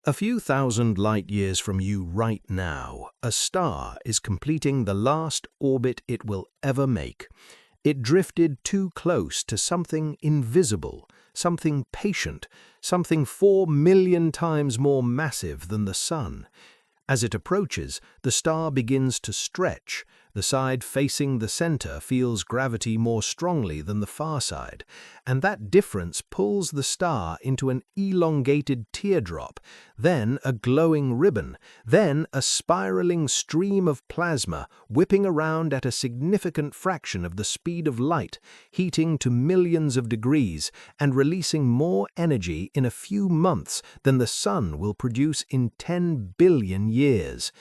A few thousand light-years from you right now, a star is completing the last orbit it will ever make. It drifted too close to something invisible, something patient, something 4 million times more massive than the Sun. As it approaches, the star begins to stretch. The side facing the center feels gravity more strongly than the far side, and that difference pulls the star into an elongated teardrop, then a glowing ribbon, then a spiraling stream of plasma whipping around at a significant fraction of the speed of light, heating to millions of degrees and releasing more energy in a few months than the Sun will produce in 10 billion years.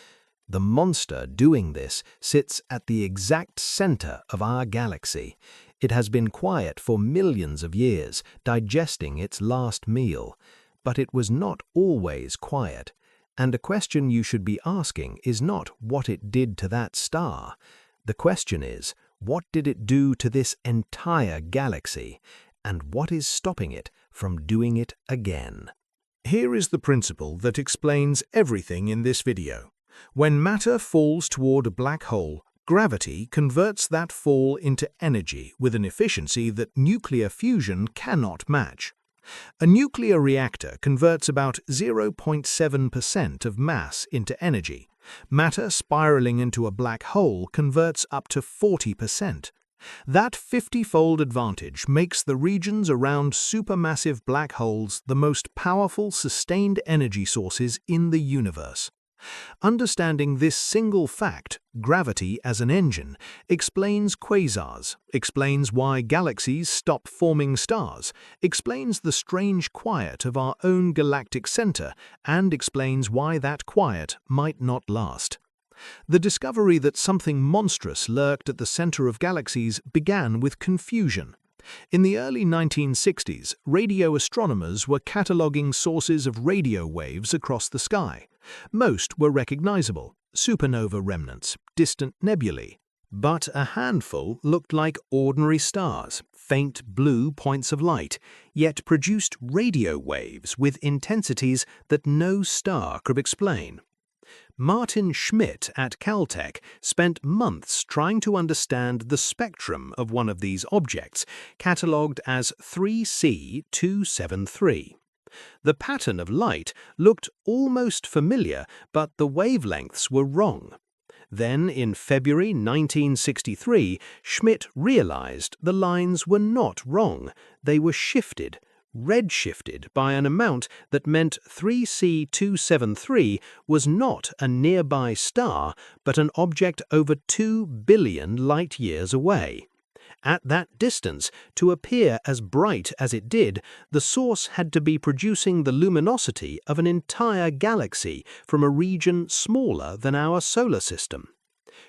The monster doing this sits at the exact center of our galaxy. It has been quiet for millions of years, digesting its last meal. But it was not always quiet. And a question you should be asking is not what it did to that star. The question is, what did it do to this entire galaxy? And what is stopping it from doing it again? Here is the principle that explains everything in this video. When matter falls toward a black hole, gravity converts that fall into energy with an efficiency that nuclear fusion cannot match. A nuclear reactor converts about 0.7% of mass into energy. Matter spiraling into a black hole converts up to 40%. That 50-fold advantage makes the regions around supermassive black holes the most powerful sustained energy sources in the universe. Understanding this single fact, gravity as an engine, explains quasars, explains why galaxies stop forming stars, explains the strange quiet of our own galactic center, and explains why that quiet might not last. The discovery that something monstrous lurked at the center of galaxies began with confusion. In the early 1960s, radio astronomers were cataloging sources of radio waves across the sky. Most were recognizable, supernova remnants, distant nebulae. But a handful looked like ordinary stars, faint blue points of light, yet produced radio waves with intensities that no star could explain. Martin Schmidt at Caltech spent months trying to understand the spectrum of one of these objects, catalogued as 3C273. The pattern of light looked almost familiar, but the wavelengths were wrong. Then, in February 1963, Schmidt realized the lines were not wrong, they were shifted, redshifted by an amount that meant 3C273 was not a nearby star, but an object over 2 billion light-years away. At that distance, to appear as bright as it did, the source had to be producing the luminosity of an entire galaxy from a region smaller than our solar system.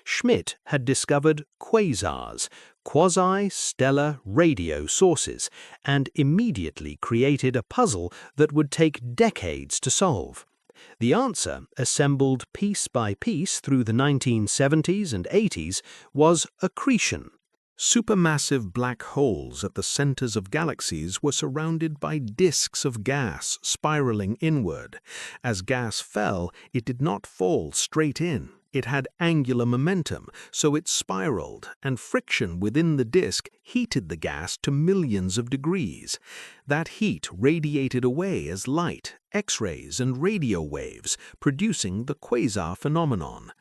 Schmidt had discovered quasars, quasi-stellar radio sources, and immediately created a puzzle that would take decades to solve. The answer, assembled piece by piece through the 1970s and 80s, was accretion. Supermassive black holes at the centers of galaxies were surrounded by disks of gas spiraling inward. As gas fell, it did not fall straight in. It had angular momentum, so it spiraled, and friction within the disk heated the gas to millions of degrees. That heat radiated away as light, X-rays, and radio waves, producing the quasar phenomenon.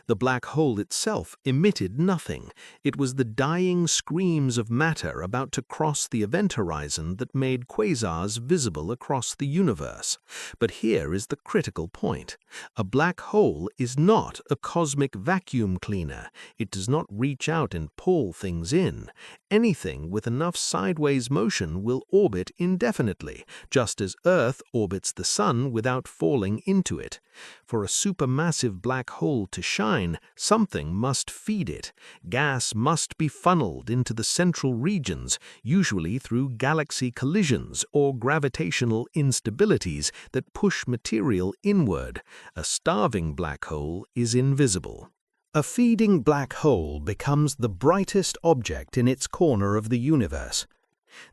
The black hole itself emitted nothing. It was the dying screams of matter about to cross the event horizon that made quasars visible across the universe. But here is the critical point. A black hole is not a cosmic vacuum cleaner. It does not reach out and pull things in. Anything with enough sideways motion will orbit indefinitely, just as Earth orbits the Sun without falling into it. For a supermassive black hole to shine, something must feed it. Gas must be funneled into the central regions, usually through galaxy collisions or gravitational instabilities that push material inward. A starving black hole is invisible. A feeding black hole becomes the brightest object in its corner of the universe.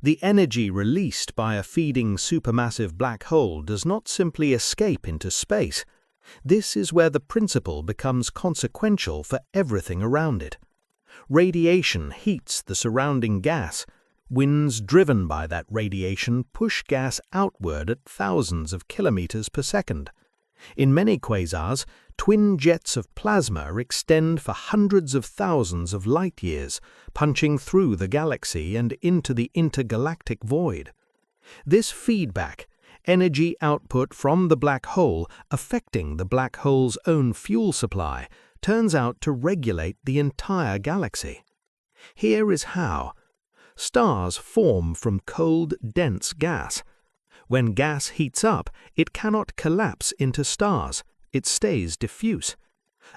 The energy released by a feeding supermassive black hole does not simply escape into space. This is where the principle becomes consequential for everything around it. Radiation heats the surrounding gas. Winds driven by that radiation push gas outward at thousands of kilometers per second. In many quasars, twin jets of plasma extend for hundreds of thousands of light years, punching through the galaxy and into the intergalactic void. This feedback, energy output from the black hole affecting the black hole's own fuel supply, turns out to regulate the entire galaxy. Here is how. Stars form from cold, dense gas. When gas heats up, it cannot collapse into stars. It stays diffuse.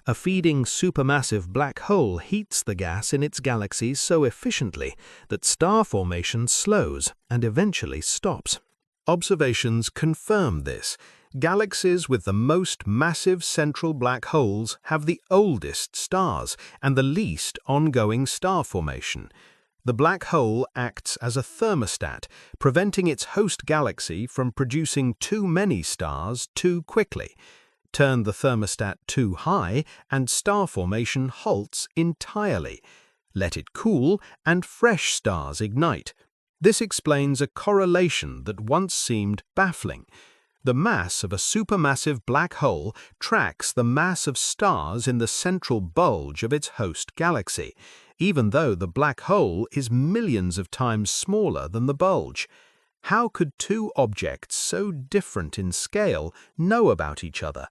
A feeding supermassive black hole heats the gas in its galaxy so efficiently that star formation slows and eventually stops. Observations confirm this. Galaxies with the most massive central black holes have the oldest stars and the least ongoing star formation. The black hole acts as a thermostat, preventing its host galaxy from producing too many stars too quickly. Turn the thermostat too high, and star formation halts entirely. Let it cool, and fresh stars ignite. This explains a correlation that once seemed baffling. The mass of a supermassive black hole tracks the mass of stars in the central bulge of its host galaxy, even though the black hole is millions of times smaller than the bulge. How could two objects so different in scale know about each other?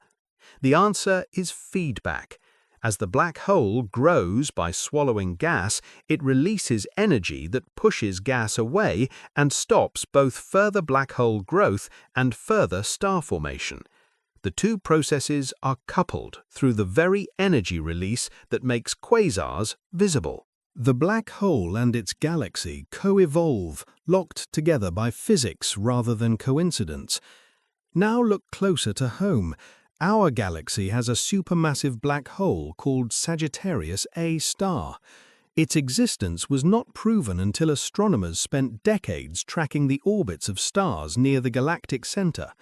The answer is feedback. As the black hole grows by swallowing gas, it releases energy that pushes gas away and stops both further black hole growth and further star formation. The two processes are coupled through the very energy release that makes quasars visible. The black hole and its galaxy co-evolve, locked together by physics rather than coincidence. Now look closer to home. Our galaxy has a supermassive black hole called Sagittarius A star. Its existence was not proven until astronomers spent decades tracking the orbits of stars near the galactic center.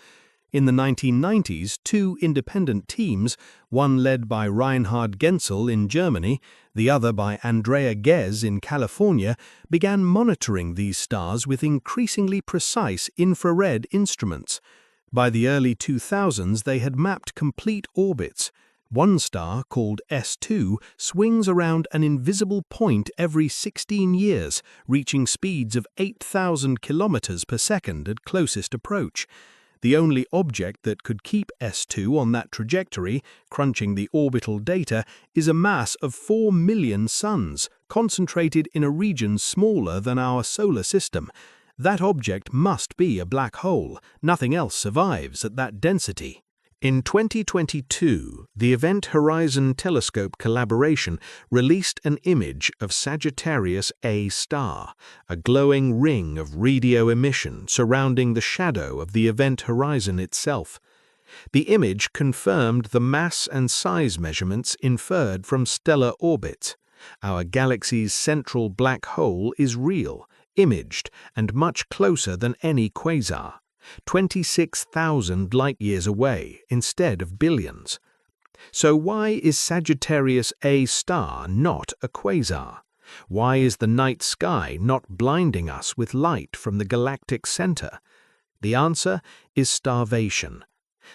In the 1990s, two independent teams, one led by Reinhard Genzel in Germany, the other by Andrea Ghez in California, began monitoring these stars with increasingly precise infrared instruments. By the early 2000s, they had mapped complete orbits. One star, called S2, swings around an invisible point every 16 years, reaching speeds of 8,000 kilometers per second at closest approach. The only object that could keep S2 on that trajectory, crunching the orbital data, is a mass of 4 million suns, concentrated in a region smaller than our solar system. That object must be a black hole. Nothing else survives at that density. In 2022, the Event Horizon Telescope collaboration released an image of Sagittarius A star, a glowing ring of radio emission surrounding the shadow of the event horizon itself. The image confirmed the mass and size measurements inferred from stellar orbits. Our galaxy's central black hole is real, imaged, and much closer than any quasar. 26,000 light-years away instead of billions. So why is Sagittarius A star not a quasar? Why is the night sky not blinding us with light from the galactic center? The answer is starvation.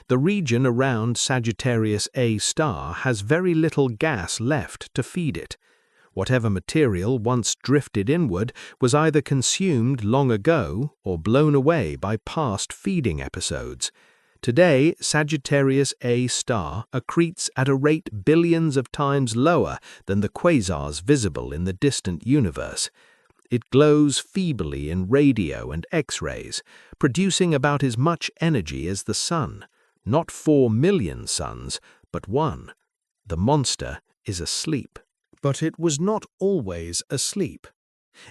The region around Sagittarius A star has very little gas left to feed it. Whatever material once drifted inward was either consumed long ago or blown away by past feeding episodes. Today, Sagittarius A star accretes at a rate billions of times lower than the quasars visible in the distant universe. It glows feebly in radio and X-rays, producing about as much energy as the sun. Not 4 million suns, but one. The monster is asleep. But it was not always asleep.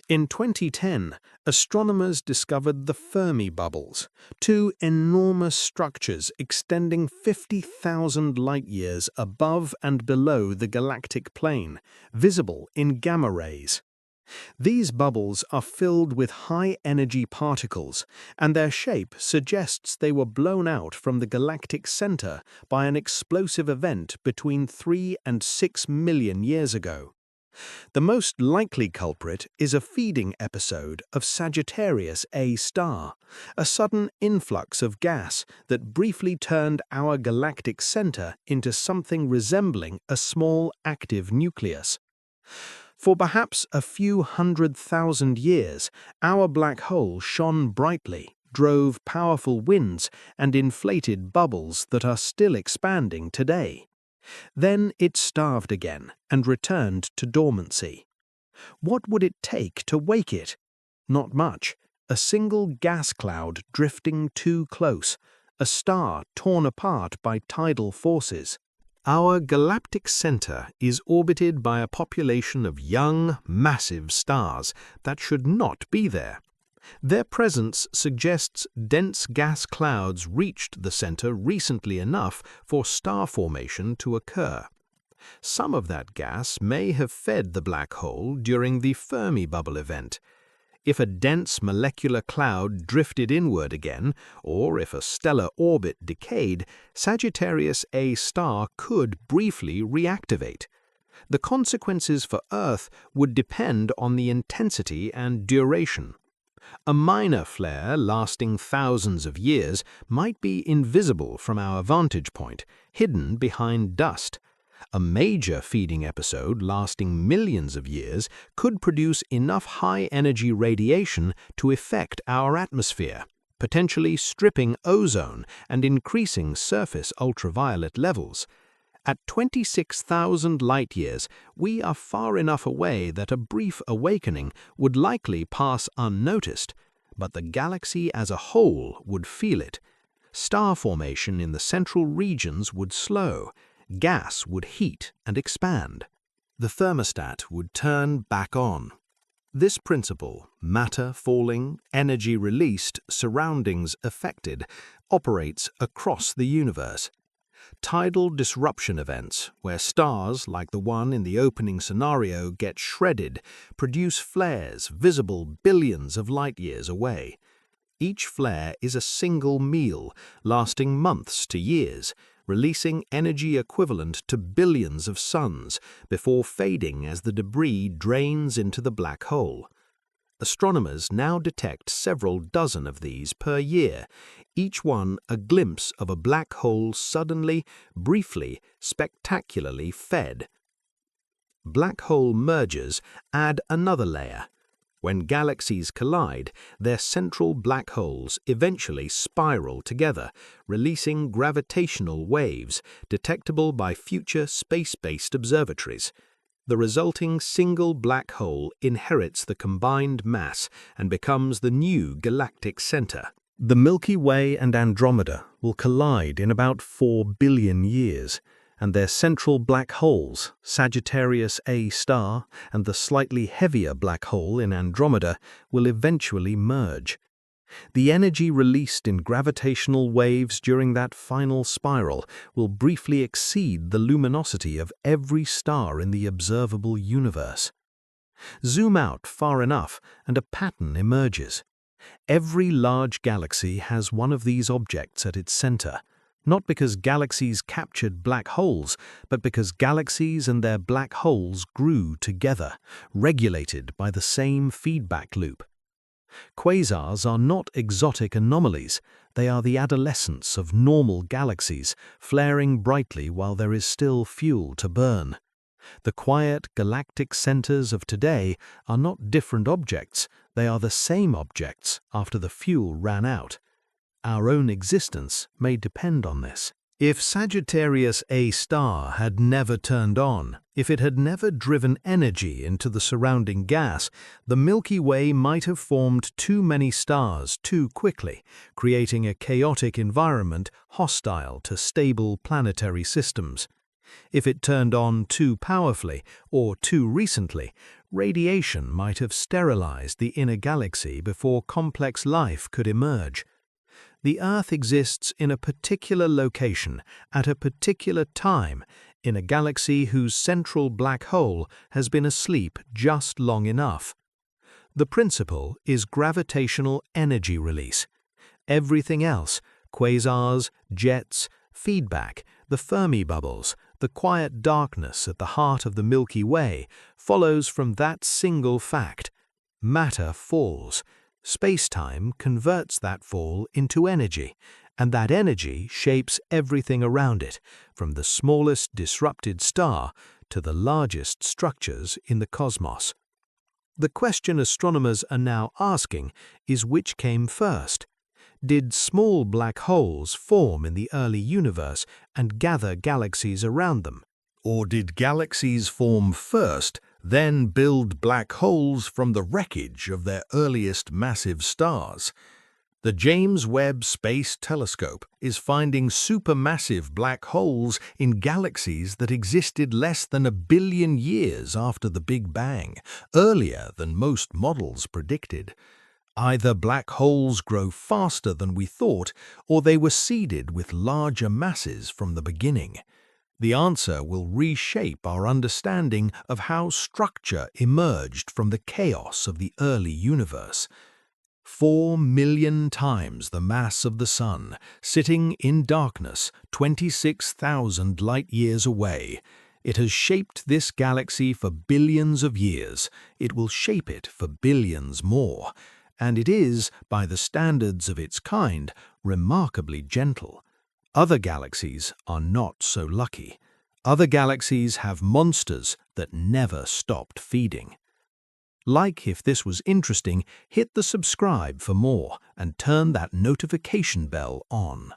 In 2010, astronomers discovered the Fermi bubbles, two enormous structures extending 50,000 light-years above and below the galactic plane, visible in gamma rays. These bubbles are filled with high-energy particles, and their shape suggests they were blown out from the galactic center by an explosive event between 3 and 6 million years ago. The most likely culprit is a feeding episode of Sagittarius A star, a sudden influx of gas that briefly turned our galactic center into something resembling a small active nucleus. For perhaps a few 100,000 years, our black hole shone brightly, drove powerful winds, and inflated bubbles that are still expanding today. Then it starved again and returned to dormancy. What would it take to wake it? Not much. A single gas cloud drifting too close, a star torn apart by tidal forces. Our galactic center is orbited by a population of young, massive stars that should not be there. Their presence suggests dense gas clouds reached the center recently enough for star formation to occur. Some of that gas may have fed the black hole during the Fermi bubble event. If a dense molecular cloud drifted inward again, or if a stellar orbit decayed, Sagittarius A star could briefly reactivate. The consequences for Earth would depend on the intensity and duration. A minor flare lasting thousands of years might be invisible from our vantage point, hidden behind dust. A major feeding episode lasting millions of years could produce enough high-energy radiation to affect our atmosphere, potentially stripping ozone and increasing surface ultraviolet levels. At 26,000 light-years, we are far enough away that a brief awakening would likely pass unnoticed, but the galaxy as a whole would feel it. Star formation in the central regions would slow, gas would heat and expand. The thermostat would turn back on. This principle, matter falling, energy released, surroundings affected, operates across the universe. Tidal disruption events, where stars like the one in the opening scenario get shredded, produce flares visible billions of light-years away. Each flare is a single meal, lasting months to years, releasing energy equivalent to billions of suns before fading as the debris drains into the black hole. Astronomers now detect several dozen of these per year, each one a glimpse of a black hole suddenly, briefly, spectacularly fed. Black hole mergers add another layer. When galaxies collide, their central black holes eventually spiral together, releasing gravitational waves detectable by future space-based observatories. The resulting single black hole inherits the combined mass and becomes the new galactic center. The Milky Way and Andromeda will collide in about 4 billion years, and their central black holes, Sagittarius A star and the slightly heavier black hole in Andromeda, will eventually merge. The energy released in gravitational waves during that final spiral will briefly exceed the luminosity of every star in the observable universe. Zoom out far enough and a pattern emerges. Every large galaxy has one of these objects at its center, not because galaxies captured black holes, but because galaxies and their black holes grew together, regulated by the same feedback loop. Quasars are not exotic anomalies, they are the adolescents of normal galaxies, flaring brightly while there is still fuel to burn. The quiet galactic centers of today are not different objects, they are the same objects after the fuel ran out. Our own existence may depend on this. If Sagittarius A star had never turned on, if it had never driven energy into the surrounding gas, the Milky Way might have formed too many stars too quickly, creating a chaotic environment hostile to stable planetary systems. If it turned on too powerfully or too recently, radiation might have sterilized the inner galaxy before complex life could emerge. The Earth exists in a particular location, at a particular time, in a galaxy whose central black hole has been asleep just long enough. The principle is gravitational energy release. Everything else, quasars, jets, feedback, the Fermi bubbles, the quiet darkness at the heart of the Milky Way, follows from that single fact. Matter falls. Space-time converts that fall into energy, and that energy shapes everything around it, from the smallest disrupted star to the largest structures in the cosmos. The question astronomers are now asking is which came first? Did small black holes form in the early universe and gather galaxies around them? Or did galaxies form first, then build black holes from the wreckage of their earliest massive stars? The James Webb Space Telescope is finding supermassive black holes in galaxies that existed less than 1 billion years after the Big Bang, earlier than most models predicted. Either black holes grow faster than we thought, or they were seeded with larger masses from the beginning. The answer will reshape our understanding of how structure emerged from the chaos of the early universe. 4 million times the mass of the Sun, sitting in darkness 26,000 light-years away. It has shaped this galaxy for billions of years. It will shape it for billions more. And it is, by the standards of its kind, remarkably gentle. Other galaxies are not so lucky. Other galaxies have monsters that never stopped feeding. Like if this was interesting, hit the subscribe for more and turn that notification bell on.